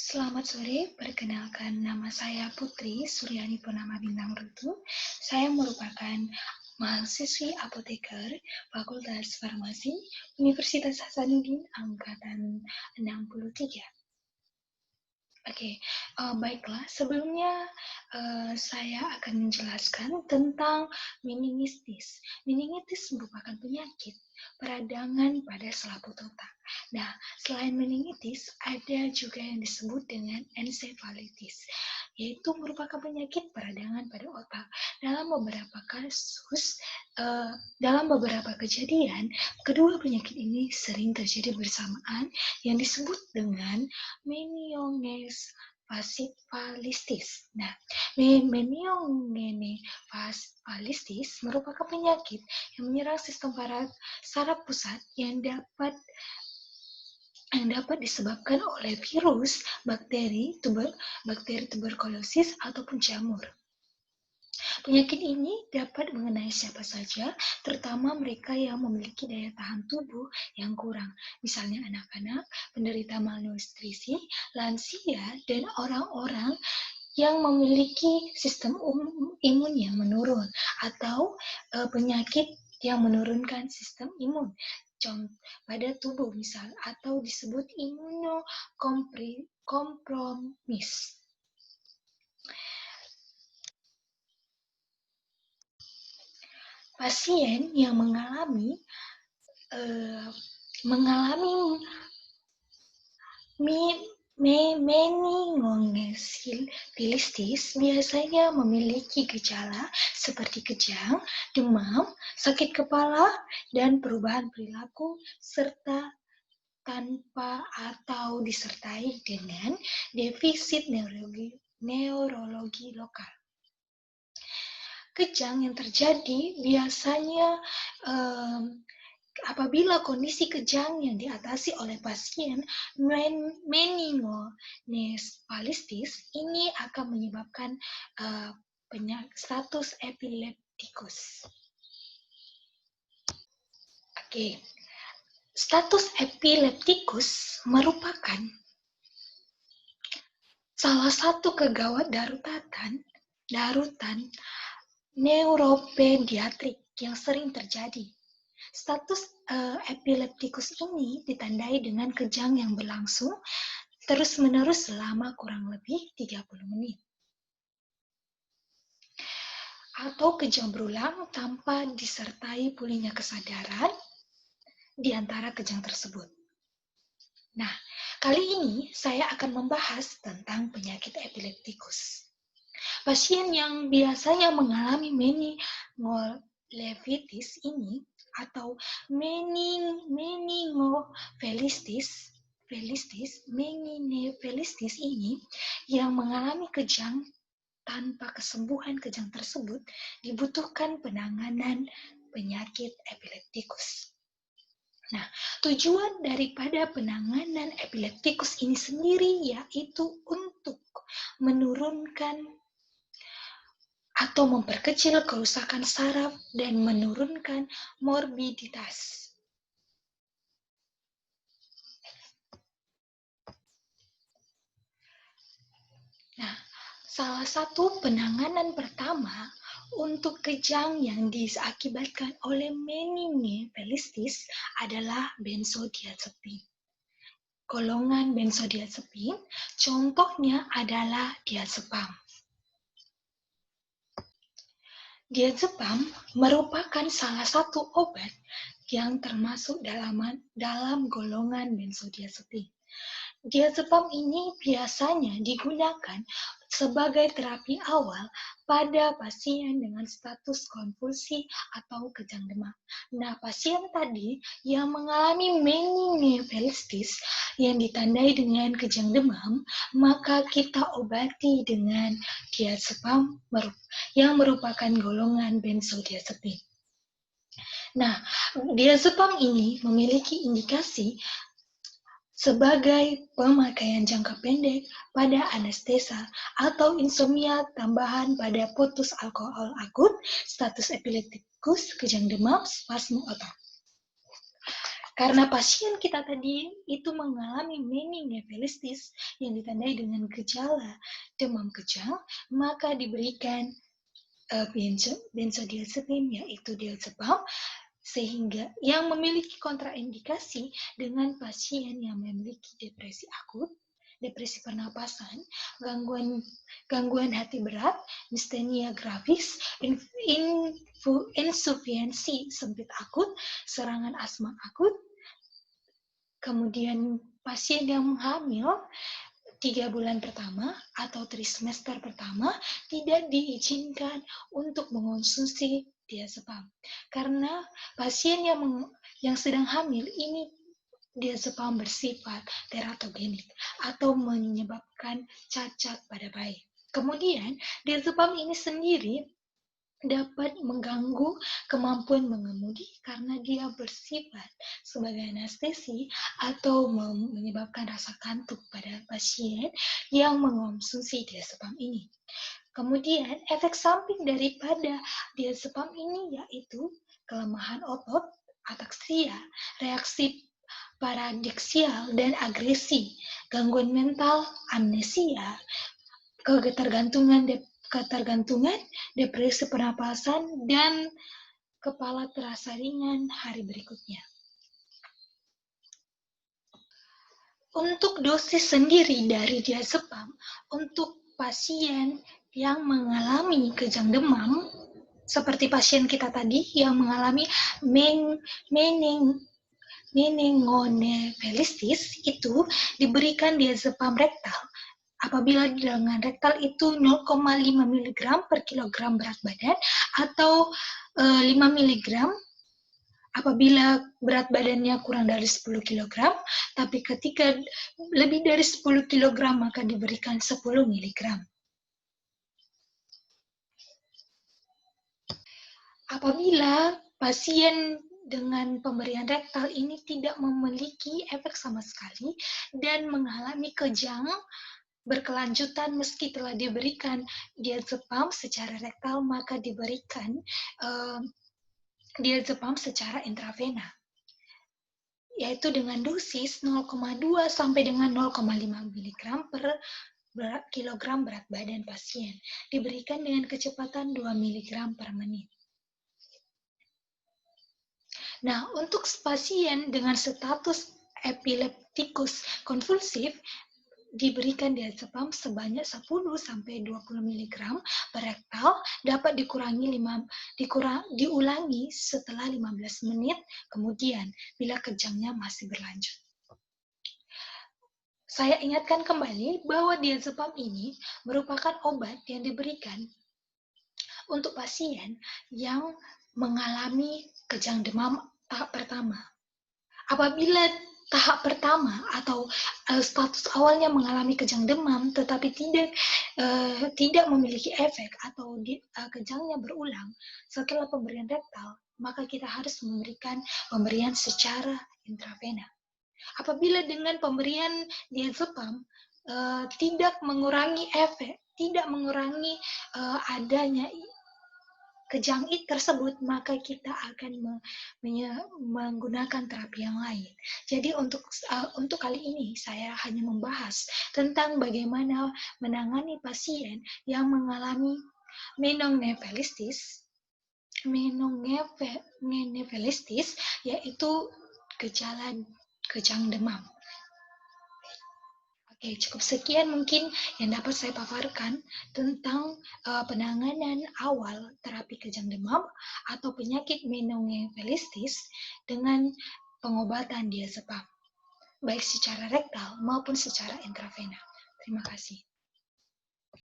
Selamat sore, perkenalkan nama saya Putri Suryani Purnama Bintang Rutu. Saya merupakan mahasiswi apoteker Fakultas Farmasi Universitas Hasanuddin Angkatan 63. Baiklah. Sebelumnya saya akan menjelaskan tentang meningitis. Meningitis merupakan penyakit peradangan pada selaput otak. Nah, selain meningitis, ada juga yang disebut dengan ensefalitis, yaitu merupakan penyakit peradangan pada otak. Dalam beberapa kasus, dalam beberapa kejadian, kedua penyakit ini sering terjadi bersamaan yang disebut dengan meningokefalistis. Nah, meningokefalistis merupakan penyakit yang menyerang sistem saraf pusat yang dapat disebabkan oleh virus, bakteri tuberkulosis ataupun jamur. Penyakit ini dapat mengenai siapa saja, terutama mereka yang memiliki daya tahan tubuh yang kurang, misalnya anak-anak, penderita malnutrisi, lansia, dan orang-orang yang memiliki sistem imun yang menurun, atau penyakit yang menurunkan sistem imun pada tubuh misal, atau disebut imunokompromis. Pasien yang mengalami meningokefalistis biasanya memiliki gejala seperti kejang, demam, sakit kepala, dan perubahan perilaku serta tanpa atau disertai dengan defisit neurologi lokal. Kejang yang terjadi biasanya apabila kondisi kejang yang diatasi oleh pasien meningokefalistis ini akan menyebabkan status epileptikus. Status epileptikus merupakan salah satu kegawat darutan neuropediatrik yang sering terjadi. Status epileptikus ini ditandai dengan kejang yang berlangsung terus-menerus selama kurang lebih 30 menit. Atau kejang berulang tanpa disertai pulihnya kesadaran di antara kejang tersebut. Nah, kali ini saya akan membahas tentang penyakit epileptikus. Pasien yang biasanya mengalami meningokefalitis ini atau meningokefalistis ini yang mengalami kejang tanpa kesembuhan kejang tersebut dibutuhkan penanganan penyakit epileptikus. Nah, tujuan daripada penanganan epileptikus ini sendiri yaitu untuk menurunkan atau memperkecil kerusakan saraf dan menurunkan morbiditas. Nah, salah satu penanganan pertama untuk kejang yang diakibatkan oleh meningokefalistis adalah benzodiazepin. Golongan benzodiazepin contohnya adalah diazepam. Diazepam merupakan salah satu obat yang termasuk dalam golongan benzodiazepin. Diazepam ini biasanya digunakan sebagai terapi awal pada pasien dengan status konvulsi atau kejang demam. Nah, pasien tadi yang mengalami meningokefalistis yang ditandai dengan kejang demam, maka kita obati dengan diazepam yang merupakan golongan benzodiazepin. Nah, diazepam ini memiliki indikasi sebagai pemakaian jangka pendek pada anestesa atau insomnia tambahan pada putus alkohol akut, status epileptikus, kejang demam, spasme otak. Karena pasien kita tadi itu mengalami meningitis yang ditandai dengan gejala demam kejang, maka diberikan benzodiazepin yaitu diazepam, sehingga yang memiliki kontraindikasi dengan pasien yang memiliki depresi akut, depresi pernapasan, gangguan hati berat, mistenia gravis, insufiensi sempit akut, serangan asma akut, kemudian pasien yang hamil 3 bulan pertama atau trimester pertama tidak diizinkan untuk mengonsumsi diazepam. Karena pasien yang sedang hamil ini diazepam bersifat teratogenik atau menyebabkan cacat pada bayi. Kemudian diazepam ini sendiri dapat mengganggu kemampuan mengemudi karena dia bersifat sebagai anestesi atau menyebabkan rasa kantuk pada pasien yang mengonsumsi diazepam ini. Kemudian efek samping daripada diazepam ini yaitu kelemahan otot, ataksia, reaksi paradoksial dan agresi, gangguan mental, amnesia, ketergantungan, depresi pernapasan, dan kepala terasa ringan hari berikutnya. Untuk dosis sendiri dari diazepam, untuk pasien yang mengalami kejang demam, seperti pasien kita tadi yang mengalami meningonephalitis, itu diberikan diazepam rektal. Apabila dengan rektal itu 0,5 mg per kilogram berat badan atau 5 mg apabila berat badannya kurang dari 10 kg, tapi ketika lebih dari 10 kg maka diberikan 10 mg. Apabila pasien dengan pemberian rektal ini tidak memiliki efek sama sekali dan mengalami kejang berkelanjutan meski telah diberikan diazepam secara rektal, maka diberikan diazepam secara intravena, yaitu dengan dosis 0,2 sampai dengan 0,5 mg per kilogram berat badan pasien, diberikan dengan kecepatan 2 mg per menit. Nah, untuk pasien dengan status epileptikus konvulsif, diberikan diazepam sebanyak 10-20 mg per rektal, dapat diulangi setelah 15 menit kemudian bila kejangnya masih berlanjut. Saya ingatkan kembali bahwa diazepam ini merupakan obat yang diberikan untuk pasien yang mengalami kejang demam tahap pertama. Apabila tahap pertama atau status awalnya mengalami kejang demam tetapi tidak memiliki efek atau kejangnya berulang setelah pemberian rektal, maka kita harus memberikan pemberian secara intravena. Apabila dengan pemberian diazepam tidak mengurangi efek, tidak mengurangi adanya kejang tersebut, maka kita akan menggunakan terapi yang lain. Jadi untuk kali ini saya hanya membahas tentang bagaimana menangani pasien yang mengalami meningonephalitis, yaitu gejala kejang demam. Oke, cukup sekian mungkin yang dapat saya paparkan tentang penanganan awal terapi kejang demam atau penyakit meningonephalitis dengan pengobatan diazepam, baik secara rektal maupun secara intravena. Terima kasih.